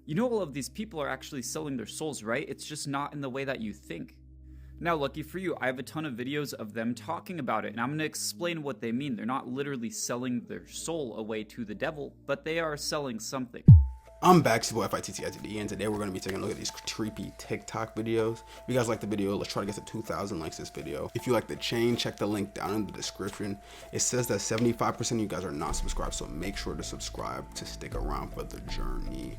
You know all of these people are actually selling their souls, right? It's just not in the way that you think. Now, lucky for you, I have a ton of videos of them talking about it, and I'm going to explain what they mean. They're not literally selling their soul away to the devil, but they are selling something. I'm back, it's your boy FITTITD, and today we're going to be taking a look at these creepy TikTok videos. If you guys like the video, let's try to get to 2,000 likes this video. If you like the chain, check the link down in the description. It says that 75% of you guys are not subscribed, so make sure to subscribe to stick around for the journey.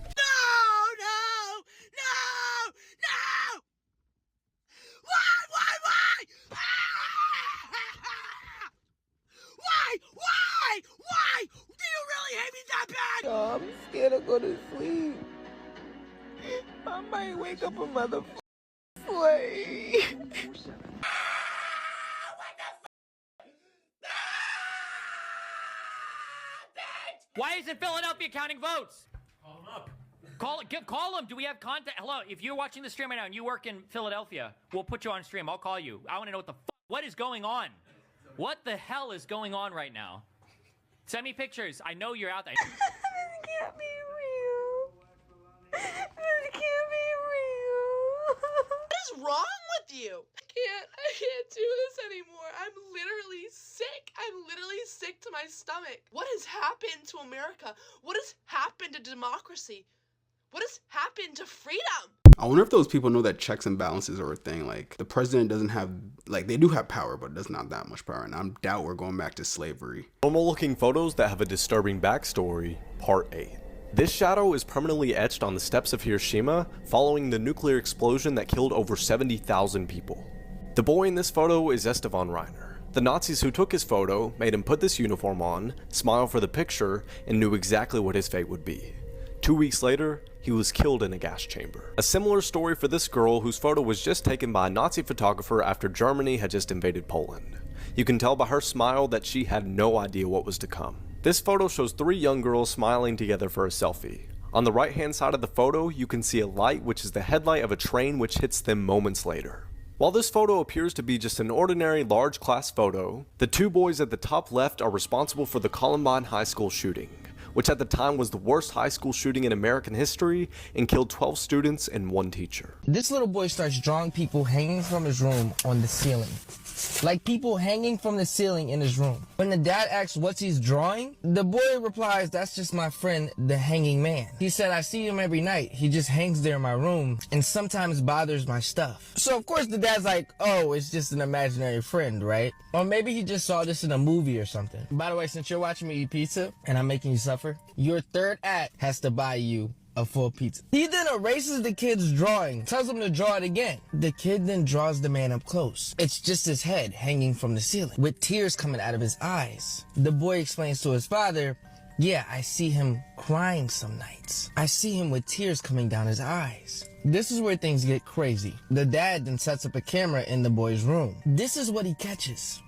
I'm scared to go to sleep. I might wake up a motherfucker slave. Why isn't Philadelphia counting votes? Call him up. Call him. Do we have contact? Hello, if you're watching the stream right now and you work in Philadelphia, we'll put you on stream. I'll call you. I want to know what is going on. What the hell is going on right now? Send me pictures. I know you're out there. This can't be real. This can't be real. What is wrong with you? I can't do this anymore. I'm literally sick. I'm literally sick to my stomach. What has happened to America? What has happened to democracy? What has happened to freedom? I wonder if those people know that checks and balances are a thing. Like, the president doesn't have, like, they do have power, but does not that much power. And I doubt we're going back to slavery. Normal looking photos that have a disturbing backstory, part 8. This shadow is permanently etched on the steps of Hiroshima following the nuclear explosion that killed over 70,000 people. The boy in this photo is Estevan Reiner. The Nazis who took his photo made him put this uniform on, smile for the picture, and knew exactly what his fate would be. 2 weeks later, he was killed in a gas chamber. A similar story for this girl whose photo was just taken by a Nazi photographer after Germany had just invaded Poland. You can tell by her smile that she had no idea what was to come. This photo shows 3 young girls smiling together for a selfie. On the right hand side of the photo, you can see a light which is the headlight of a train which hits them moments later. While this photo appears to be just an ordinary large class photo, the 2 boys at the top left are responsible for the Columbine High School shooting, which at the time was the worst high school shooting in American history and killed 12 students and 1 teacher. This little boy starts drawing people hanging from his room on the ceiling. Like people hanging from the ceiling in his room. When the dad asks what he's drawing, the boy replies, "That's just my friend, the hanging man." He said, "I see him every night. He just hangs there in my room and sometimes bothers my stuff." So of course the dad's like, "Oh, it's just an imaginary friend, right?" Or maybe he just saw this in a movie or something. By the way, since you're watching me eat pizza and I'm making you suffer, your third act has to buy you a full pizza. He then erases the kid's drawing, tells him to draw it again. The kid then draws the man up close. It's just his head hanging from the ceiling with tears coming out of his eyes. The boy explains to his father, "Yeah, I see him crying some nights. I see him with tears coming down his eyes." This is where things get crazy. The dad then sets up a camera in the boy's room. This is what he catches.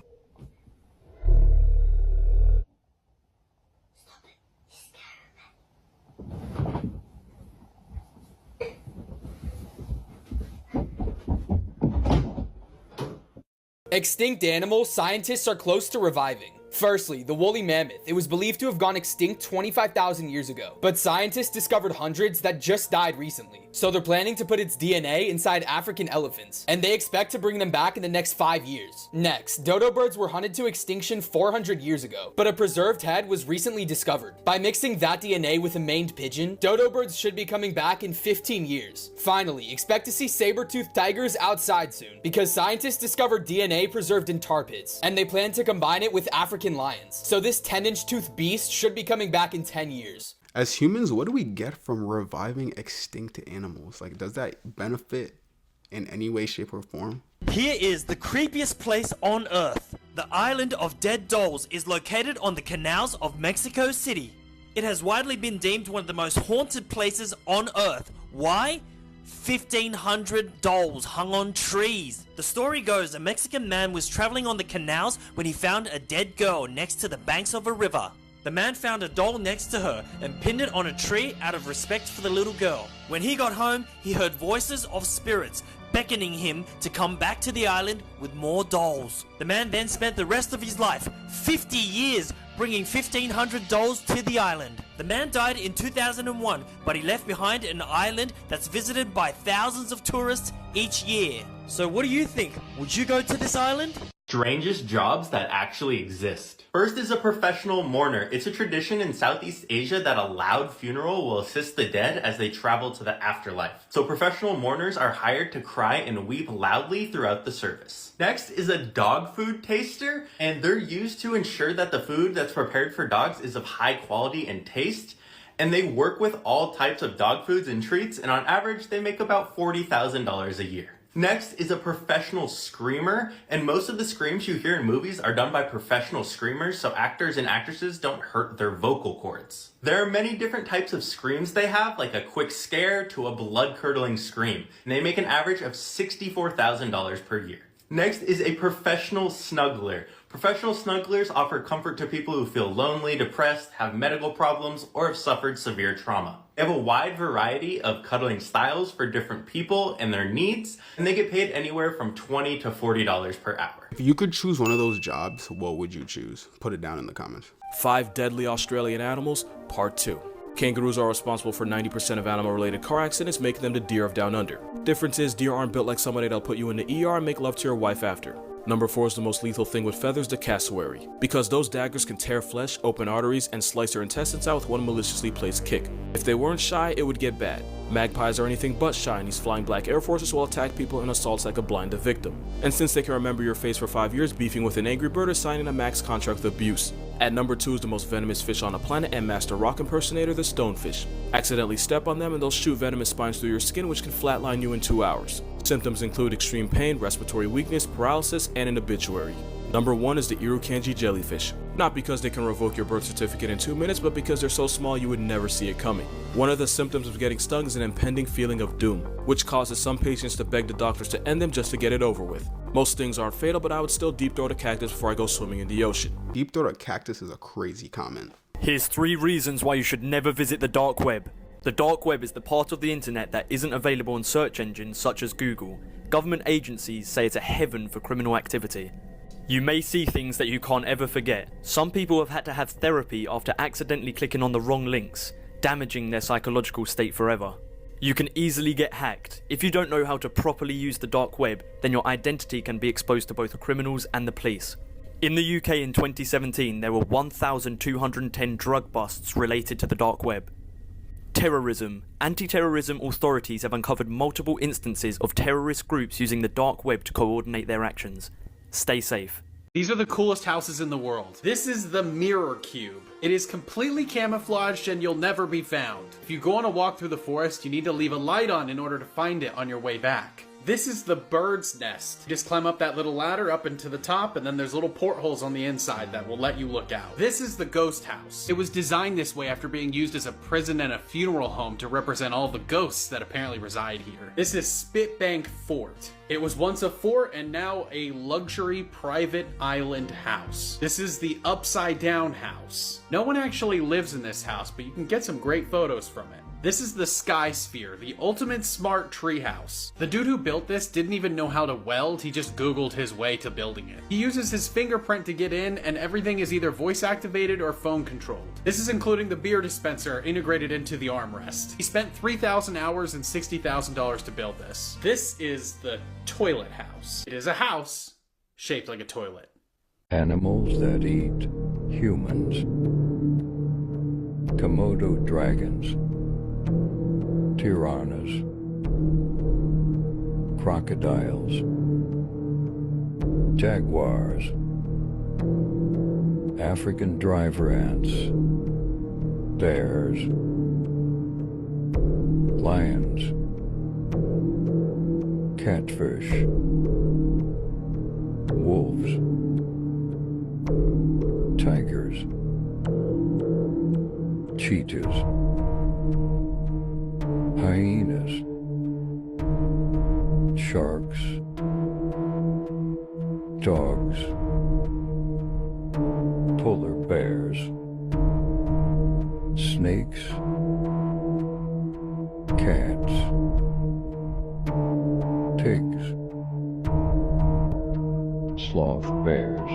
Extinct animals scientists are close to reviving. Firstly, the woolly mammoth. It was believed to have gone extinct 25,000 years ago, but scientists discovered hundreds that just died recently. So they're planning to put its DNA inside African elephants, and they expect to bring them back in the next 5 years. Next, dodo birds were hunted to extinction 400 years ago, but a preserved head was recently discovered. By mixing that DNA with a maned pigeon, dodo birds should be coming back in 15 years. Finally, expect to see saber-toothed tigers outside soon, because scientists discovered DNA preserved in tar pits, and they plan to combine it with African lions. So this 10-inch tooth beast should be coming back in 10 years. As humans, what do we get from reviving extinct animals? Like, does that benefit in any way, shape, or form? Here is the creepiest place on Earth. The island of dead dolls is located on the canals of Mexico City. It has widely been deemed one of the most haunted places on Earth. Why? 1,500 dolls hung on trees. The story goes a Mexican man was traveling on the canals when he found a dead girl next to the banks of a river. The man found a doll next to her and pinned it on a tree out of respect for the little girl. When he got home, he heard voices of spirits beckoning him to come back to the island with more dolls. The man then spent the rest of his life, 50 years, bringing 1,500 dolls to the island. The man died in 2001, but he left behind an island that's visited by thousands of tourists each year. So what do you think? Would you go to this island? Strangest jobs that actually exist. First is a professional mourner. It's a tradition in Southeast Asia that a loud funeral will assist the dead as they travel to the afterlife. So professional mourners are hired to cry and weep loudly throughout the service. Next is a dog food taster, and they're used to ensure that the food that's prepared for dogs is of high quality and taste. And they work with all types of dog foods and treats, and on average, they make about $40,000 a year. Next is a professional screamer, and most of the screams you hear in movies are done by professional screamers, so actors and actresses don't hurt their vocal cords. There are many different types of screams they have, like a quick scare to a blood-curdling scream, and they make an average of $64,000 per year. Next is a professional snuggler. Professional snugglers offer comfort to people who feel lonely, depressed, have medical problems, or have suffered severe trauma. They have a wide variety of cuddling styles for different people and their needs, and they get paid anywhere from $20 to $40 per hour. If you could choose one of those jobs, what would you choose? Put it down in the comments. 5 deadly Australian animals, part 2. Kangaroos are responsible for 90% of animal-related car accidents, making them the deer of down under. Difference is, deer aren't built like somebody that'll put you in the ER and make love to your wife after. Number 4 is the most lethal thing with feathers, the cassowary. Because those daggers can tear flesh, open arteries, and slice your intestines out with one maliciously placed kick. If they weren't shy, it would get bad. Magpies are anything but shy, and these flying black air forces will attack people and assaults like a blind the victim. And since they can remember your face for 5 years, beefing with an angry bird is signing a max contract with abuse. At number 2 is the most venomous fish on the planet and master rock impersonator, the stonefish. Accidentally step on them and they'll shoot venomous spines through your skin, which can flatline you in 2 hours. Symptoms include extreme pain, respiratory weakness, paralysis, and an obituary. Number 1 is the Irukandji jellyfish. Not because they can revoke your birth certificate in 2 minutes, but because they're so small you would never see it coming. One of the symptoms of getting stung is an impending feeling of doom, which causes some patients to beg the doctors to end them just to get it over with. Most stings aren't fatal, but I would still deep throat a cactus before I go swimming in the ocean. Deep throat a cactus is a crazy comment. Here's 3 reasons why you should never visit the dark web. The dark web is the part of the internet that isn't available on search engines such as Google. Government agencies say it's a heaven for criminal activity. You may see things that you can't ever forget. Some people have had to have therapy after accidentally clicking on the wrong links, damaging their psychological state forever. You can easily get hacked. If you don't know how to properly use the dark web, then your identity can be exposed to both the criminals and the police. In the UK in 2017, there were 1,210 drug busts related to the dark web. Terrorism. Anti-terrorism authorities have uncovered multiple instances of terrorist groups using the dark web to coordinate their actions. Stay safe. These are the coolest houses in the world. This is the Mirror Cube. It is completely camouflaged and you'll never be found. If you go on a walk through the forest, you need to leave a light on in order to find it on your way back. This is the bird's nest. You just climb up that little ladder up into the top, and then there's little portholes on the inside that will let you look out. This is the ghost house. It was designed this way after being used as a prison and a funeral home to represent all the ghosts that apparently reside here. This is Spitbank Fort. It was once a fort and now a luxury private island house. This is the Upside Down House. No one actually lives in this house, but you can get some great photos from it. This is the Sky Sphere, the ultimate smart treehouse. The dude who built this didn't even know how to weld, he just Googled his way to building it. He uses his fingerprint to get in, and everything is either voice activated or phone controlled. This is including the beer dispenser integrated into the armrest. He spent 3,000 hours and $60,000 to build this. This is the Toilet House. It is a house shaped like a toilet. Animals that eat humans. Komodo dragons. Piranhas, crocodiles, jaguars, African driver ants, bears, lions, catfish, wolves, tigers, cheetahs, hyenas, sharks, dogs, polar bears, snakes, cats, pigs, sloth bears,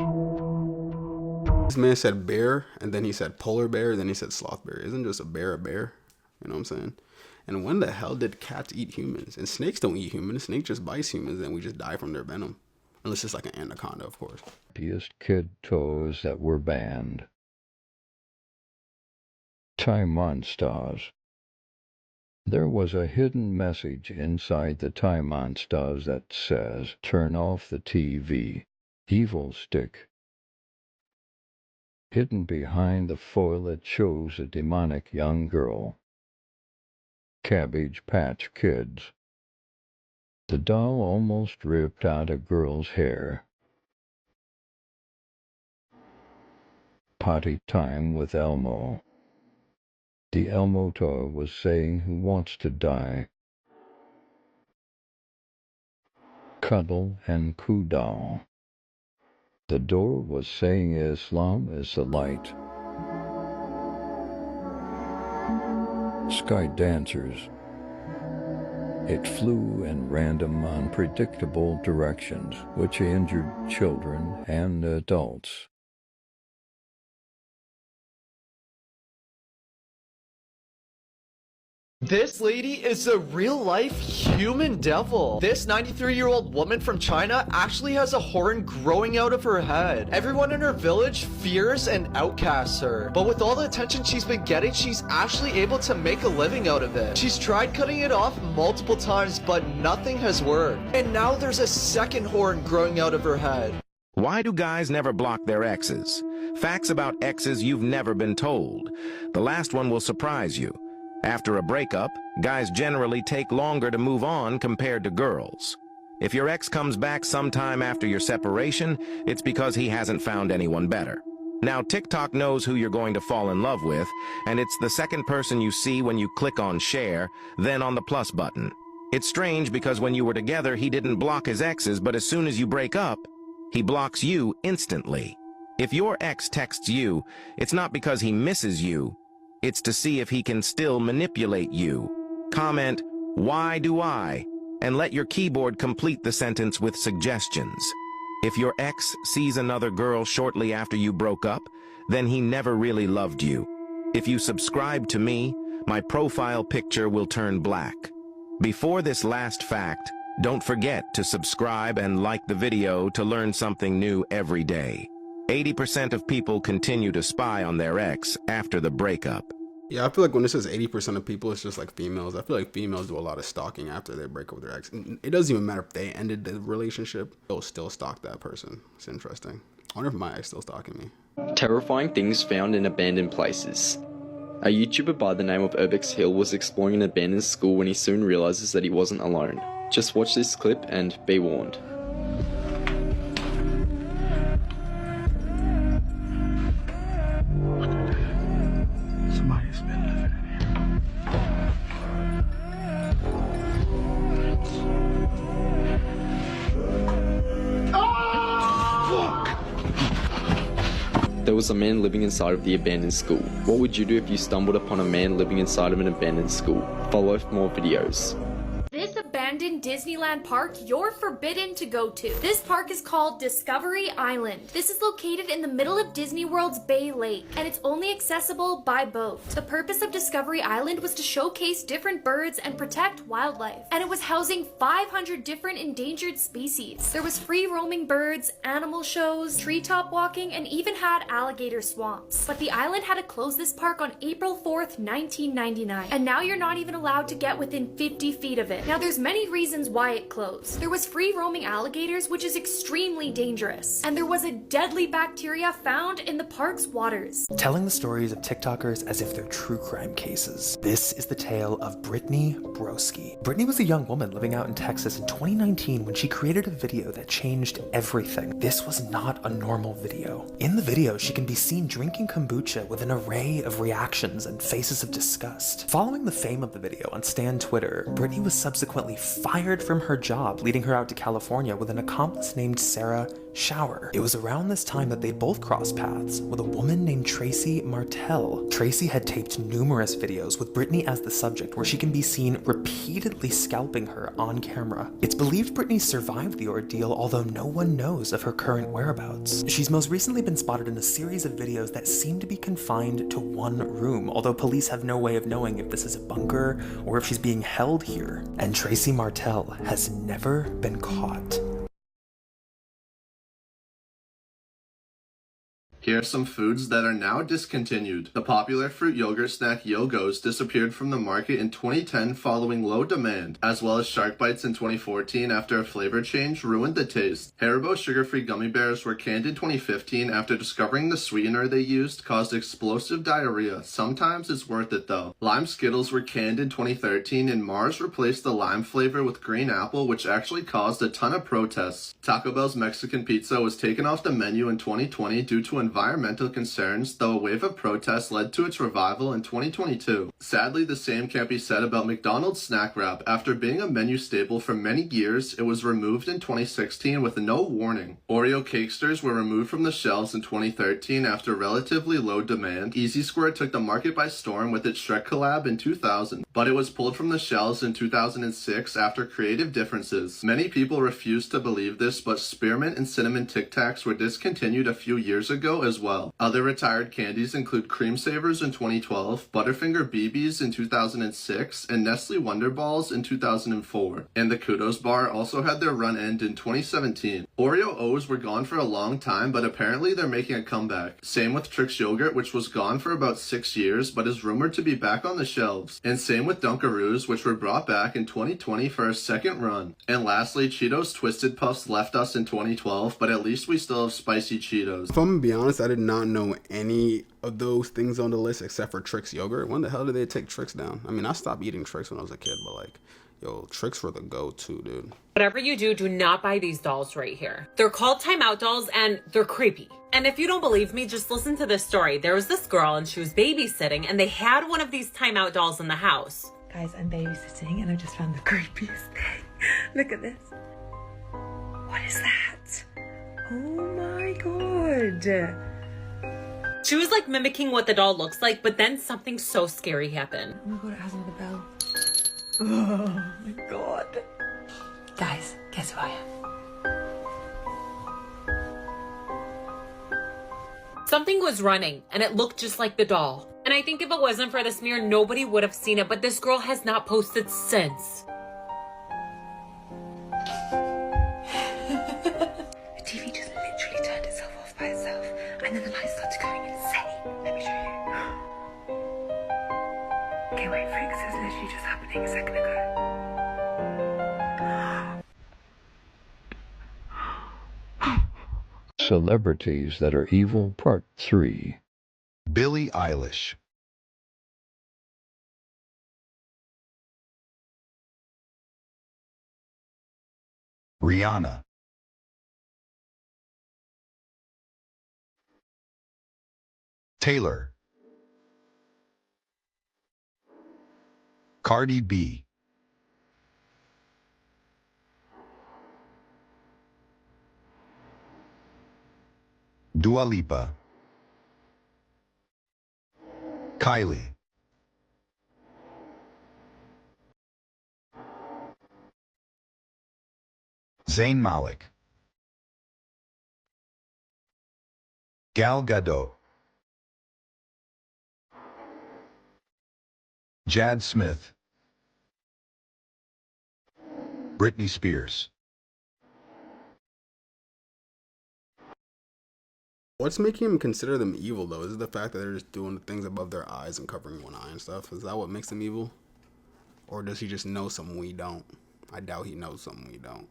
This man said bear, and then he said polar bear, then he said sloth bear. Isn't just a bear a bear? You know what I'm saying? And when the hell did cats eat humans? And snakes don't eat humans. Snake just bites humans, and we just die from their venom. Unless it's like an anaconda, of course. Happiest kid toys that were banned. Time Monsters. There was a hidden message inside the Time Monsters that says, "Turn off the TV. Evil stick." Hidden behind the foil it shows a demonic young girl. Cabbage Patch Kids. The doll almost ripped out a girl's hair. Potty Time with Elmo. The Elmo toy was saying who wants to die. Cuddle and Coo Doll. The door was saying Islam is the light. Sky Dancers. It flew in random, unpredictable directions, which injured children and adults. This lady is a real-life human devil. This 93-year-old woman from China actually has a horn growing out of her head. Everyone in her village fears and outcasts her. But with all the attention she's been getting, she's actually able to make a living out of it. She's tried cutting it off multiple times, but nothing has worked. And now there's a second horn growing out of her head. Why do guys never block their exes? Facts about exes you've never been told. The last one will surprise you. After a breakup, guys generally take longer to move on compared to girls. If your ex comes back sometime after your separation, it's because he hasn't found anyone better. Now, TikTok knows who you're going to fall in love with, and it's the second person you see when you click on share, then on the plus button. It's strange because when you were together, he didn't block his exes, but as soon as you break up, he blocks you instantly. If your ex texts you, it's not because he misses you. It's to see if he can still manipulate you. Comment, "Why do I?" and let your keyboard complete the sentence with suggestions. If your ex sees another girl shortly after you broke up, then he never really loved you. If you subscribe to me, my profile picture will turn black. Before this last fact, don't forget to subscribe and like the video to learn something new every day. 80% of people continue to spy on their ex after the breakup. Yeah, I feel like when it says 80% of people, it's just like females. I feel like females do a lot of stalking after they break up with their ex. And it doesn't even matter if they ended the relationship, they'll still stalk that person. It's interesting. I wonder if my ex still stalking me. Terrifying things found in abandoned places. A YouTuber by the name of Urbex Hill was exploring an abandoned school when he soon realizes that he wasn't alone. Just watch this clip and be warned. Somebody's been living in here. There was a man living inside of the abandoned school. What would you do if you stumbled upon a man living inside of an abandoned school? Follow for more videos. This abandoned Disneyland park you're forbidden to go to. This park is called Discovery Island. This is located in the middle of Disney World's Bay Lake, and it's only accessible by boat. The purpose of Discovery Island was to showcase different birds and protect wildlife, and it was housing 500 different endangered species. There was free roaming birds, animal shows, treetop walking, and even had alligator swamps. But the island had to close this park on April 4th, 1999, and now you're not even allowed to get within 50 feet of it. Now there's many reasons why it closed. There was free roaming alligators, which is extremely dangerous, and there was a deadly bacteria found in the park's waters. Telling the stories of TikTokers as if they're true crime cases. This is the tale of Brittany Broski. Brittany was a young woman living out in Texas in 2019 when she created a video that changed everything. This was not a normal video. In the video, she can be seen drinking kombucha with an array of reactions and faces of disgust. Following the fame of the video on Stan Twitter, Brittany was subsequently fired from her job, leading her out to California with an accomplice named Sarah shower. It was around this time that they both crossed paths with a woman named Tracy Martell. Tracy had taped numerous videos with Brittany as the subject where she can be seen repeatedly scalping her on camera. It's believed Brittany survived the ordeal, although no one knows of her current whereabouts. She's most recently been spotted in a series of videos that seem to be confined to one room, although police have no way of knowing if this is a bunker or if she's being held here. And Tracy Martell has never been caught. Here are some foods that are now discontinued. The popular fruit yogurt snack Yogos disappeared from the market in 2010 following low demand, as well as Shark Bites in 2014 after a flavor change ruined the taste. Haribo sugar-free gummy bears were canned in 2015 after discovering the sweetener they used caused explosive diarrhea. Sometimes it's worth it though. Lime Skittles were canned in 2013 and Mars replaced the lime flavor with green apple, which actually caused a ton of protests. Taco Bell's Mexican pizza was taken off the menu in 2020 due to environmental concerns, though a wave of protests led to its revival in 2022. Sadly, the same can't be said about McDonald's snack wrap. After being a menu staple for many years, it was removed in 2016 with no warning. Oreo Cakesters were removed from the shelves in 2013 after relatively low demand. Easy Square took the market by storm with its Shrek collab in 2000, but it was pulled from the shelves in 2006 after creative differences. Many people refuse to believe this, but Spearmint and Cinnamon Tic Tacs were discontinued a few years ago as well. Other retired candies include Cream Savers in 2012, Butterfinger BBs in 2006, and Nestle Wonder Balls in 2004. And the Kudos Bar also had their run end in 2017. Oreo O's were gone for a long time, but apparently they're making a comeback. Same with Trix Yogurt, which was gone for about 6 years, but is rumored to be back on the shelves. And same with Dunkaroos, which were brought back in 2020 for a second run. And lastly, Cheetos Twisted Puffs left us in 2012, but at least we still have spicy Cheetos. If I'm gonna be honest, I did not know any of those things on the list except for Trix Yogurt. When the hell did they take Trix down? I mean, I stopped eating Trix when I was a kid, but like, yo, Trix were the go-to, dude. Whatever you do not buy these dolls right here. They're called timeout dolls and they're creepy. And if you don't believe me, just listen to this story. There was this girl and she was babysitting and they had one of these timeout dolls in the house. Guys, I'm babysitting and I just found the creepiest thing. Look at this. What is that? Oh my god. She was like mimicking what the doll looks like, but then something so scary happened. Oh my god, it has another bell. Oh my god. Guys, guess who I am? Something was running and it looked just like the doll. And I think if it wasn't for the smear, nobody would have seen it, but this girl has not posted since. The TV just literally turned itself off by itself, and then the lights started going insane. Let me show you. Okay, wait, Freaks, this is literally just happening a second ago. Celebrities That Are Evil Part 3. Billie Eilish. Rihanna. Taylor. Cardi B. Dua Lipa. Kylie. Zayn Malik. Gal Gadot. Jad Smith. Britney Spears. What's making him consider them evil, though? Is it the fact that they're just doing things above their eyes and covering one eye and stuff? Is that what makes them evil? Or does he just know something we don't? I doubt he knows something we don't.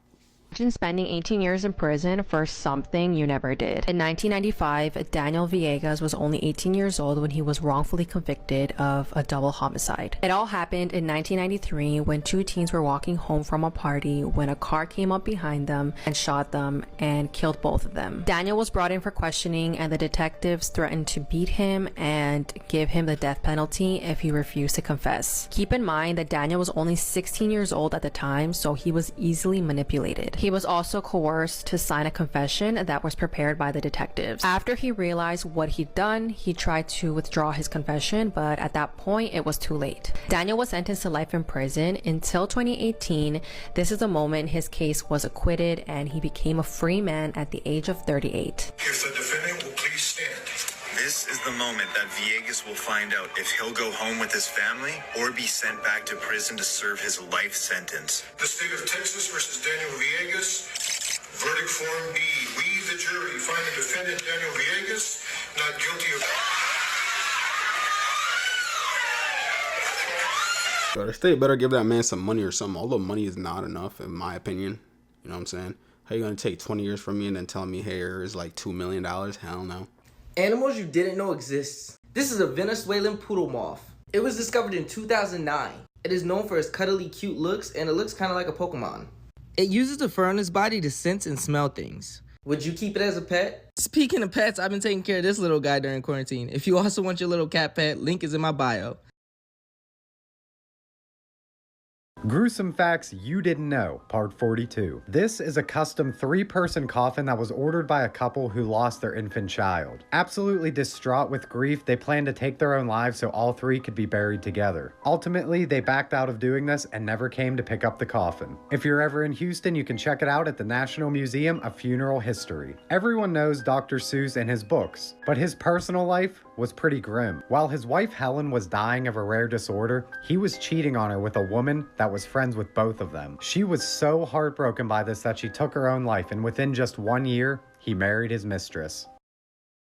Imagine spending 18 years in prison for something you never did. In 1995, Daniel Villegas was only 18 years old when he was wrongfully convicted of a double homicide. It all happened in 1993 when two teens were walking home from a party when a car came up behind them and shot them and killed both of them. Daniel was brought in for questioning and the detectives threatened to beat him and give him the death penalty if he refused to confess. Keep in mind that Daniel was only 16 years old at the time, so he was easily manipulated. He was also coerced to sign a confession that was prepared by the detectives. After he realized what he'd done, he tried to withdraw his confession, but at that point, it was too late. Daniel was sentenced to life in prison until 2018. This is the moment his case was acquitted and he became a free man at the age of 38. If the defendant will please stand. This is the moment that Villegas will find out if he'll go home with his family or be sent back to prison to serve his life sentence. The state of Texas versus Daniel Villegas. Verdict form B. We, the jury, find the defendant Daniel Villegas not guilty of... So the state better give that man some money or something. Although money is not enough, in my opinion. You know what I'm saying? How you gonna take 20 years from me and then tell me hair is like $2 million? Hell no. Animals you didn't know exists. This is a Venezuelan poodle moth. It was discovered in 2009. It is known for its cuddly cute looks and it looks kind of like a Pokemon. It uses the fur on its body to sense and smell things. Would you keep it as a pet? Speaking of pets, I've been taking care of this little guy during quarantine. If you also want your little cat pet, link is in my bio. Gruesome Facts You Didn't Know, Part 42. This is a custom 3-person coffin that was ordered by a couple who lost their infant child. Absolutely distraught with grief, they planned to take their own lives so all 3 could be buried together. Ultimately, they backed out of doing this and never came to pick up the coffin. If you're ever in Houston, you can check it out at the National Museum of Funeral History. Everyone knows Dr. Seuss and his books, but his personal life was pretty grim. While his wife Helen was dying of a rare disorder, he was cheating on her with a woman that was friends with both of them. She was so heartbroken by this that she took her own life, and within just 1 year, he married his mistress.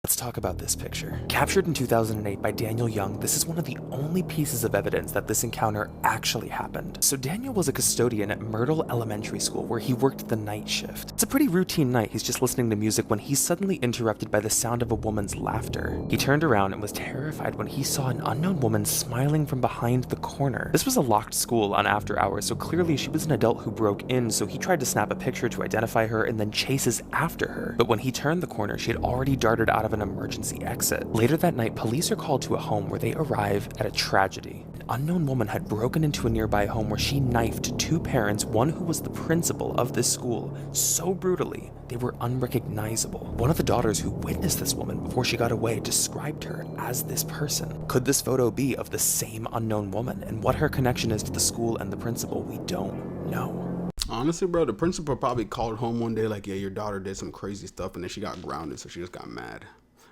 Let's talk about this picture. Captured in 2008 by Daniel Young, this is one of the only pieces of evidence that this encounter actually happened. So Daniel was a custodian at Myrtle Elementary School where he worked the night shift. It's a pretty routine night. He's just listening to music when he's suddenly interrupted by the sound of a woman's laughter. He turned around and was terrified when he saw an unknown woman smiling from behind the corner. This was a locked school on after hours, so clearly she was an adult who broke in, so he tried to snap a picture to identify her and then chases after her. But when he turned the corner, she had already darted out of an emergency exit. Later that night, police are called to a home where they arrive at a tragedy. An unknown woman had broken into a nearby home where she knifed 2 parents, one who was the principal of this school, so brutally they were unrecognizable. One of the daughters who witnessed this woman before she got away described her as this person. Could this photo be of the same unknown woman? And what her connection is to the school and the principal, we don't know. Honestly, bro, the principal probably called home one day like, yeah, your daughter did some crazy stuff and then she got grounded, so she just got mad.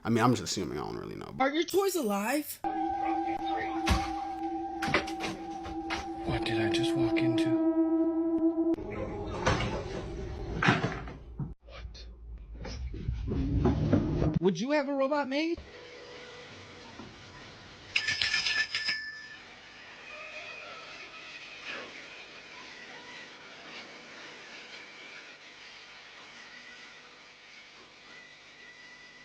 I mean, I'm just assuming. I don't really know. Are your toys alive? What did I just walk into? What? Would you have a robot made?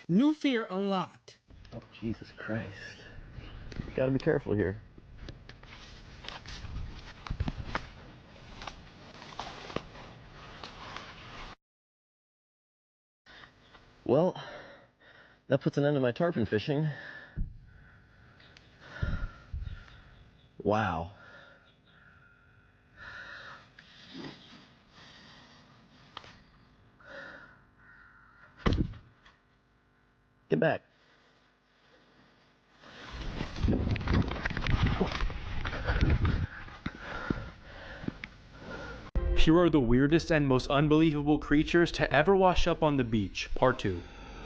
New fear unlocked. Oh, Jesus Christ. Gotta be careful here. Well, that puts an end to my tarpon fishing. Wow. Get back. Here are the weirdest and most unbelievable creatures to ever wash up on the beach, Part 2.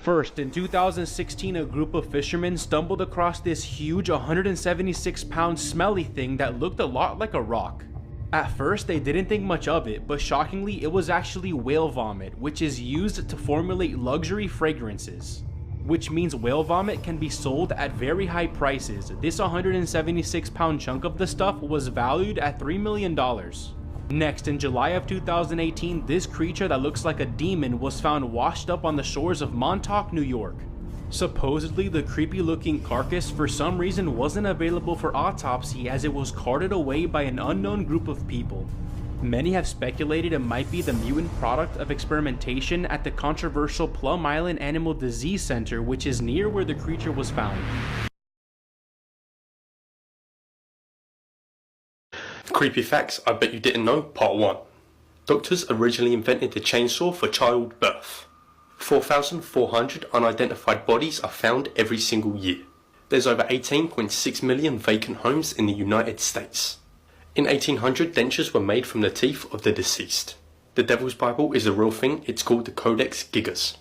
First, in 2016, a group of fishermen stumbled across this huge 176-pound smelly thing that looked a lot like a rock. At first, they didn't think much of it, but shockingly, it was actually whale vomit, which is used to formulate luxury fragrances. Which means whale vomit can be sold at very high prices. This 176-pound chunk of the stuff was valued at $3 million. Next, in July of 2018, this creature that looks like a demon was found washed up on the shores of Montauk, New York. Supposedly, the creepy looking carcass for some reason wasn't available for autopsy as it was carted away by an unknown group of people. Many have speculated it might be the mutant product of experimentation at the controversial Plum Island Animal Disease Center, which is near where the creature was found. Creepy Facts I Bet You Didn't Know, Part 1. Doctors originally invented the chainsaw for childbirth. 4,400 unidentified bodies are found every single year. There's over 18.6 million vacant homes in the United States. In 1800, dentures were made from the teeth of the deceased. The Devil's Bible is a real thing. It's called the Codex Gigas.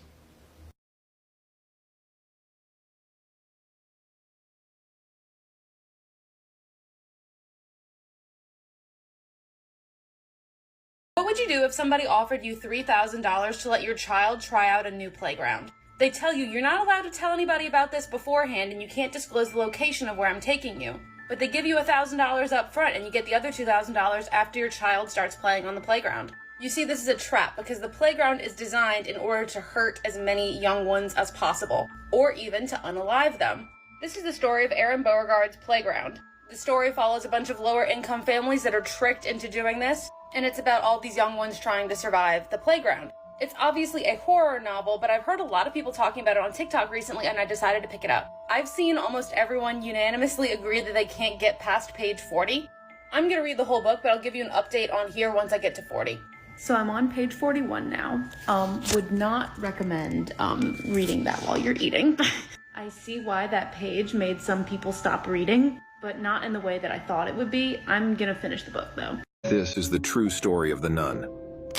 What would you do if somebody offered you $3,000 to let your child try out a new playground? They tell you you're not allowed to tell anybody about this beforehand and you can't disclose the location of where I'm taking you. But they give you $1,000 up front and you get the other $2,000 after your child starts playing on the playground. You see, this is a trap because the playground is designed in order to hurt as many young ones as possible, or even to unalive them. This is the story of Aaron Beauregard's playground. The story follows a bunch of lower income families that are tricked into doing this, and it's about all these young ones trying to survive the playground. It's obviously a horror novel, but I've heard a lot of people talking about it on TikTok recently and I decided to pick it up. I've seen almost everyone unanimously agree that they can't get past page 40. I'm gonna read the whole book, but I'll give you an update on here once I get to 40. So I'm on page 41 now. Would not recommend reading that while you're eating. I see why that page made some people stop reading, but not in the way that I thought it would be. I'm gonna finish the book though. This is the true story of the nun.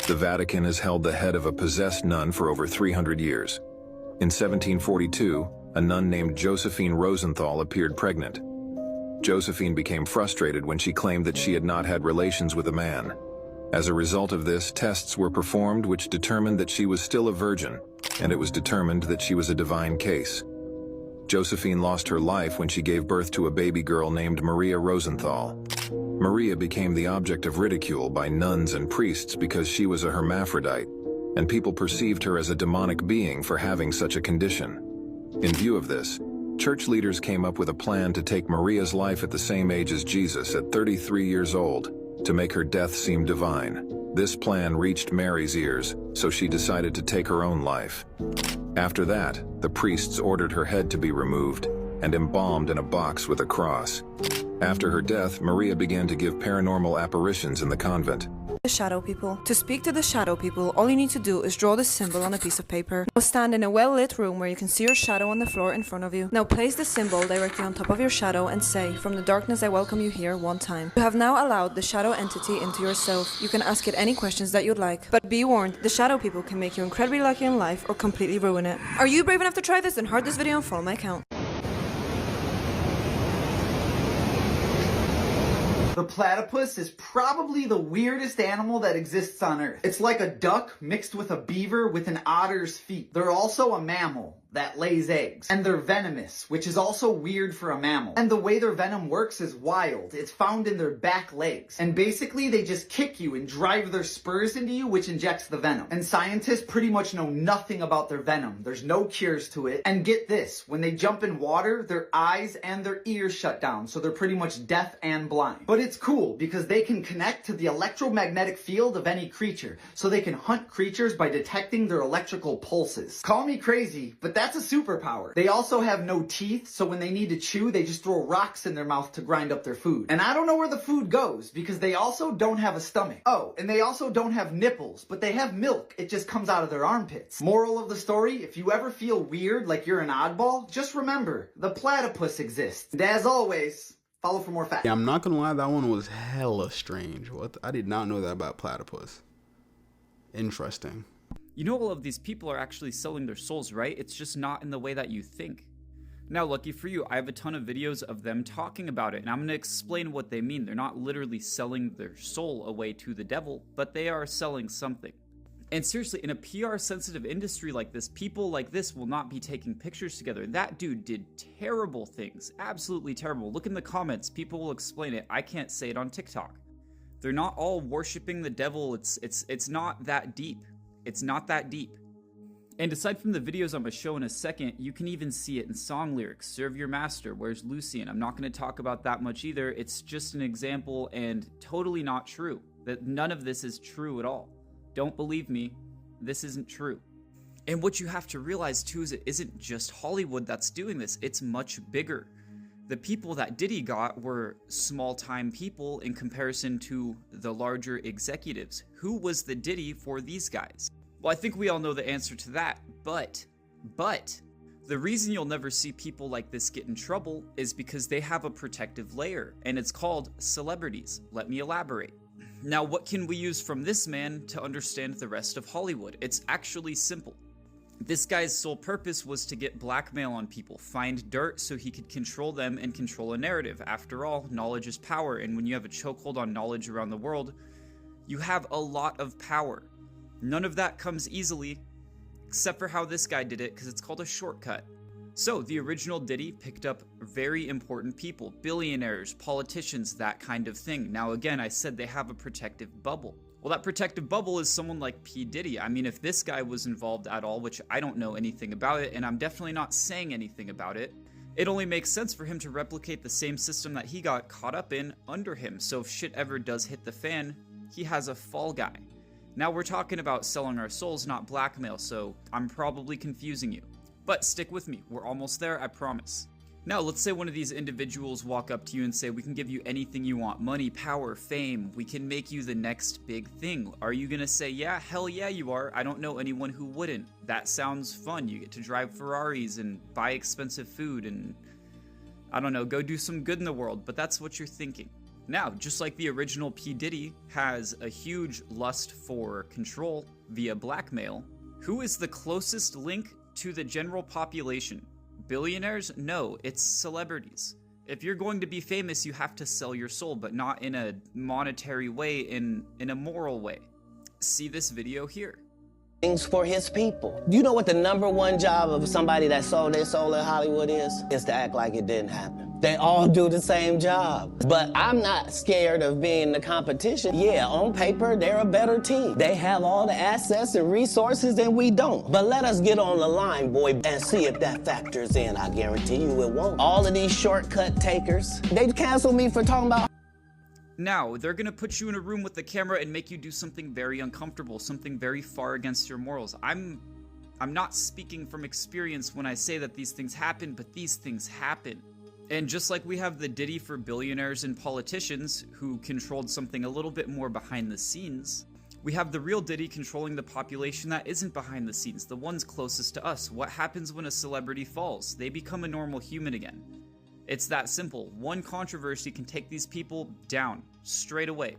The Vatican has held the head of a possessed nun for over 300 years. In 1742, a nun named Josephine Rosenthal appeared pregnant. Josephine became frustrated when she claimed that she had not had relations with a man. As a result of this, tests were performed which determined that she was still a virgin, and it was determined that she was a divine case. Josephine lost her life when she gave birth to a baby girl named Maria Rosenthal. Maria became the object of ridicule by nuns and priests because she was a hermaphrodite, and people perceived her as a demonic being for having such a condition. In view of this, church leaders came up with a plan to take Maria's life at the same age as Jesus at 33 years old, to make her death seem divine. This plan reached Mary's ears, so she decided to take her own life. After that, the priests ordered her head to be removed and embalmed in a box with a cross. After her death, Maria began to give paranormal apparitions in the convent. The shadow people. To speak to the shadow people, all you need to do is draw this symbol on a piece of paper. Now stand in a well-lit room where you can see your shadow on the floor in front of you. Now place the symbol directly on top of your shadow and say, "From the darkness I welcome you here," one time. You have now allowed the shadow entity into yourself. You can ask it any questions that you'd like. But be warned, the shadow people can make you incredibly lucky in life or completely ruin it. Are you brave enough to try this? Then heart this video and follow my account. The platypus is probably the weirdest animal that exists on Earth. It's like a duck mixed with a beaver with an otter's feet. They're also a mammal that lays eggs. And they're venomous, which is also weird for a mammal. And the way their venom works is wild. It's found in their back legs. And basically they just kick you and drive their spurs into you, which injects the venom. And scientists pretty much know nothing about their venom. There's no cures to it. And get this, when they jump in water, their eyes and their ears shut down. So they're pretty much deaf and blind. But it's cool because they can connect to the electromagnetic field of any creature. So they can hunt creatures by detecting their electrical pulses. Call me crazy, but that's a superpower. They also have no teeth, so when they need to chew, they just throw rocks in their mouth to grind up their food. And I don't know where the food goes, because they also don't have a stomach. Oh, and they also don't have nipples, but they have milk. It just comes out of their armpits. Moral of the story, if you ever feel weird, like you're an oddball, just remember, the platypus exists. And as always, follow for more facts. Yeah, I'm not gonna lie, that one was hella strange. What? I did not know that about platypus. Interesting. You know, all of these people are actually selling their souls, right? It's just not in the way that you think. Now, lucky for you, I have a ton of videos of them talking about it, and I'm going to explain what they mean. They're not literally selling their soul away to the devil, but they are selling something. And seriously, in a PR-sensitive industry like this, people like this will not be taking pictures together. That dude did terrible things, absolutely terrible. Look in the comments, people will explain it. I can't say it on TikTok. They're not all worshiping the devil. It's not that deep. It's not that deep. And aside from the videos I'm going to show in a second, you can even see it in song lyrics. Serve your master, where's Lucian? I'm not going to talk about that much either. It's just an example and totally not true. That none of this is true at all. Don't believe me, this isn't true. And what you have to realize too is it isn't just Hollywood that's doing this, it's much bigger. The people that Diddy got were small-time people in comparison to the larger executives. Who was the Diddy for these guys? Well, I think we all know the answer to that, but the reason you'll never see people like this get in trouble is because they have a protective layer, and it's called celebrities. Let me elaborate. Now, what can we use from this man to understand the rest of Hollywood? It's actually simple. This guy's sole purpose was to get blackmail on people, find dirt so he could control them and control a narrative. After all, knowledge is power, and when you have a chokehold on knowledge around the world, you have a lot of power. None of that comes easily, except for how this guy did it, because it's called a shortcut. So, the original Diddy picked up very important people, billionaires, politicians, that kind of thing. Now again, I said they have a protective bubble. Well, that protective bubble is someone like P. Diddy. I mean, if this guy was involved at all, which I don't know anything about it, and I'm definitely not saying anything about it, it only makes sense for him to replicate the same system that he got caught up in under him. So if shit ever does hit the fan, he has a fall guy. Now we're talking about selling our souls, not blackmail, so I'm probably confusing you. But stick with me, we're almost there, I promise. Now, let's say one of these individuals walk up to you and say, we can give you anything you want, money, power, fame, we can make you the next big thing. Are you gonna say, yeah, hell yeah you are? I don't know anyone who wouldn't. That sounds fun. You get to drive Ferraris and buy expensive food and, I don't know, go do some good in the world, but that's what you're thinking. Now, just like the original P. Diddy has a huge lust for control via blackmail, who is the closest link to the general population? Billionaires? No, it's celebrities. If you're going to be famous, you have to sell your soul, but not in a monetary way, in a moral way. See this video here. Things for his people. You know what the #1 job of somebody that sold their soul in Hollywood is? Is to act like it didn't happen. They all do the same job. But I'm not scared of being the competition. Yeah, on paper, they're a better team. They have all the assets and resources and we don't. But let us get on the line, boy, and see if that factors in. I guarantee you it won't. All of these shortcut takers, they cancel me for talking about. Now, they're gonna put you in a room with the camera and make you do something very uncomfortable, something very far against your morals. I'm not speaking from experience when I say that these things happen, but these things happen. And just like we have the Diddy for billionaires and politicians who controlled something a little bit more behind the scenes, we have the real Diddy controlling the population that isn't behind the scenes, the ones closest to us. What happens when a celebrity falls? They become a normal human again. It's that simple. One controversy can take these people down straight away.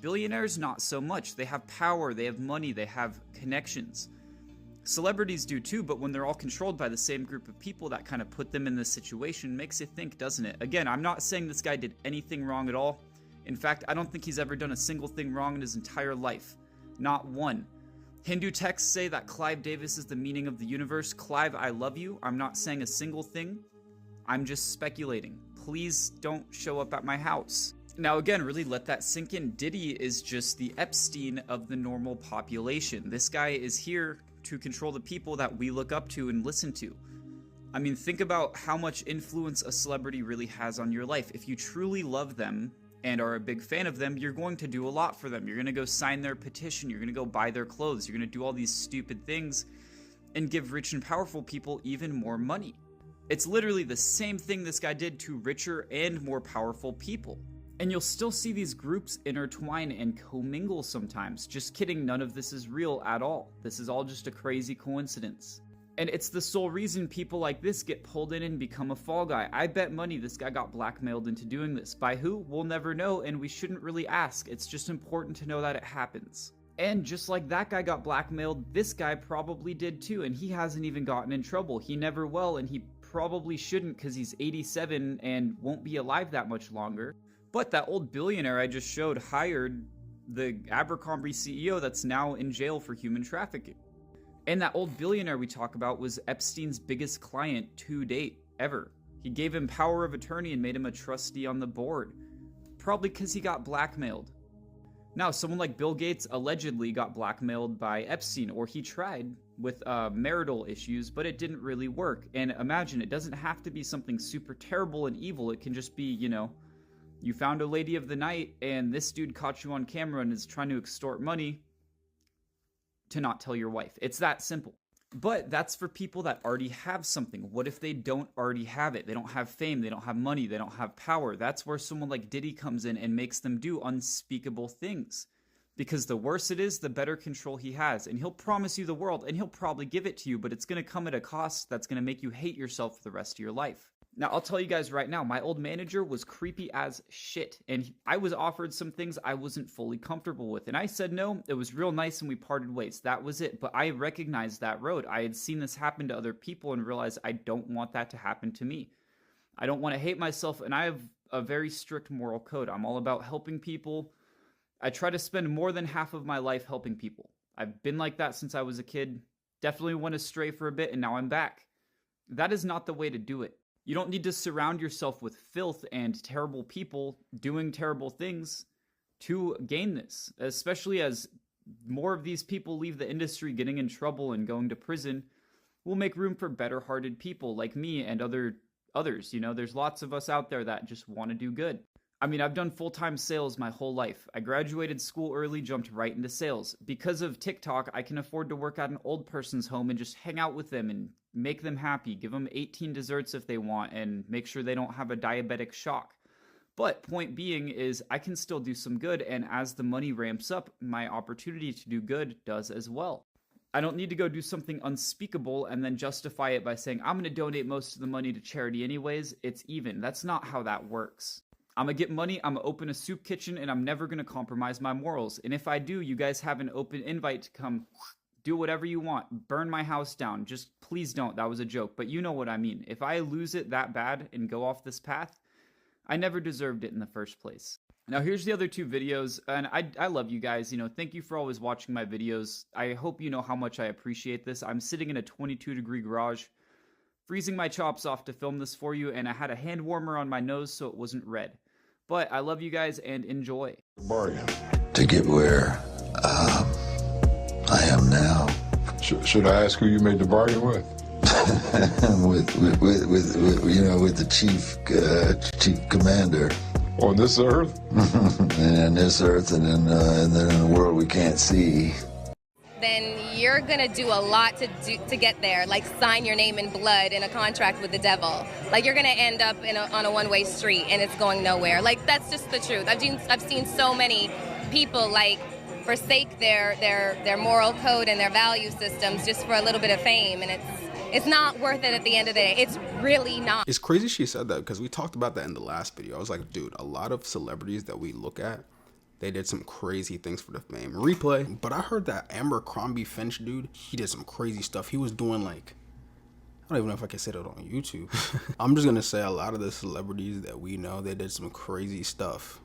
Billionaires, not so much. They have power, they have money, they have connections. Celebrities do too, but when they're all controlled by the same group of people that kind of put them in this situation, makes you think, doesn't it? Again, I'm not saying this guy did anything wrong at all. In fact, I don't think he's ever done a single thing wrong in his entire life. Not one. Hindu texts say that Clive Davis is the meaning of the universe. Clive, I love you. I'm not saying a single thing. I'm just speculating. Please don't show up at my house. Now again, really let that sink in. Diddy is just the Epstein of the normal population. This guy is here to control the people that we look up to and listen to. I mean, think about how much influence a celebrity really has on your life. If you truly love them and are a big fan of them, you're going to do a lot for them. You're going to go sign their petition. You're going to go buy their clothes. You're going to do all these stupid things and give rich and powerful people even more money. It's literally the same thing this guy did to richer and more powerful people. And you'll still see these groups intertwine and commingle sometimes. Just kidding, none of this is real at all. This is all just a crazy coincidence. And it's the sole reason people like this get pulled in and become a fall guy. I bet money this guy got blackmailed into doing this. By who? We'll never know, and we shouldn't really ask. It's just important to know that it happens. And just like that guy got blackmailed, this guy probably did too, and he hasn't even gotten in trouble. He never will, and he probably shouldn't because he's 87 and won't be alive that much longer. But that old billionaire I just showed hired the Abercrombie CEO that's now in jail for human trafficking. And that old billionaire we talk about was Epstein's biggest client to date, ever. He gave him power of attorney and made him a trustee on the board. Probably because he got blackmailed. Now, someone like Bill Gates allegedly got blackmailed by Epstein, or he tried with marital issues, but it didn't really work. And imagine, it doesn't have to be something super terrible and evil. It can just be, you know, you found a lady of the night and this dude caught you on camera and is trying to extort money to not tell your wife. It's that simple. But that's for people that already have something. What if they don't already have it? They don't have fame, they don't have money, they don't have power. That's where someone like Diddy comes in and makes them do unspeakable things. Because the worse it is, the better control he has. And he'll promise you the world, and he'll probably give it to you, but it's going to come at a cost that's going to make you hate yourself for the rest of your life. Now, I'll tell you guys right now, my old manager was creepy as shit, and I was offered some things I wasn't fully comfortable with, and I said no. It was real nice, and we parted ways. That was it, but I recognized that road. I had seen this happen to other people and realized I don't want that to happen to me. I don't want to hate myself, and I have a very strict moral code. I'm all about helping people. I try to spend more than half of my life helping people. I've been like that since I was a kid. Definitely went astray for a bit, and now I'm back. That is not the way to do it. You don't need to surround yourself with filth and terrible people doing terrible things to gain this, especially as more of these people leave the industry getting in trouble and going to prison. We'll make room for better-hearted people like me and others. You know, there's lots of us out there that just want to do good. I mean, I've done full-time sales my whole life. I graduated school early, jumped right into sales. Because of TikTok, I can afford to work at an old person's home and just hang out with them and make them happy, give them 18 desserts if they want, and make sure they don't have a diabetic shock. But point being is I can still do some good, and as the money ramps up, my opportunity to do good does as well. I don't need to go do something unspeakable and then justify it by saying, I'm going to donate most of the money to charity anyways. It's even. That's not how that works. I'm going to get money, I'm going to open a soup kitchen, and I'm never going to compromise my morals. And if I do, you guys have an open invite to come do whatever you want. Burn my house down. Just please don't. That was a joke. But you know what I mean. If I lose it that bad and go off this path, I never deserved it in the first place. Now here's the other two videos, and I love you guys. You know, thank you for always watching my videos. I hope you know how much I appreciate this. I'm sitting in a 22-degree garage, freezing my chops off to film this for you, and I had a hand warmer on my nose so it wasn't red. But I love you guys and enjoy. Bargain. To get where I am now. Should I ask who you made the bargain with? with the chief commander. On this earth? And this earth, and then in a world we can't see. Then you're gonna do a lot to get there, like sign your name in blood in a contract with the devil. Like you're gonna end up on a one-way street and it's going nowhere. Like that's just the truth. I've seen so many people like forsake their moral code and their value systems just for a little bit of fame, and it's not worth it at the end of the day. It's really not. It's crazy she said that because we talked about that in the last video. I was like, dude, a lot of celebrities that we look at, they did some crazy things for the fame. Replay. But I heard that Abercrombie Finch dude, he did some crazy stuff. He was doing like, I don't even know if I can say that on YouTube. I'm just going to say a lot of the celebrities that we know, they did some crazy stuff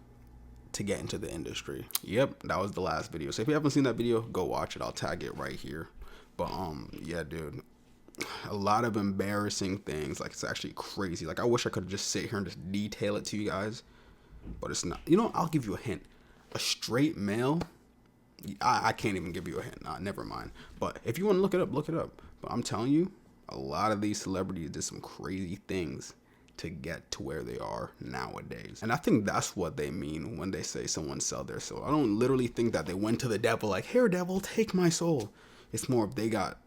to get into the industry. Yep, that was the last video. So if you haven't seen that video, go watch it. I'll tag it right here. But yeah, dude, a lot of embarrassing things. Like, it's actually crazy. Like, I wish I could just sit here and just detail it to you guys, but it's not. You know, I'll give you a hint. A straight male, I can't even give you a hint. Nah, never mind. But if you want to look it up, look it up. But I'm telling you, a lot of these celebrities did some crazy things to get to where they are nowadays. And I think that's what they mean when they say someone sell their soul. I don't literally think that they went to the devil like, here devil, take my soul. It's more if they got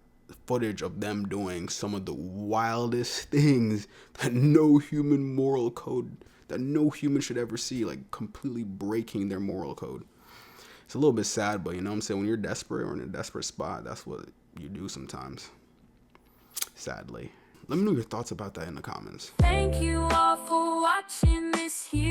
footage of them doing some of the wildest things that no human moral code, that no human should ever see, like completely breaking their moral code. It's a little bit sad, but you know what I'm saying? When you're desperate or in a desperate spot, that's what you do sometimes, sadly. Let me know your thoughts about that in the comments. Thank you all for watching this here.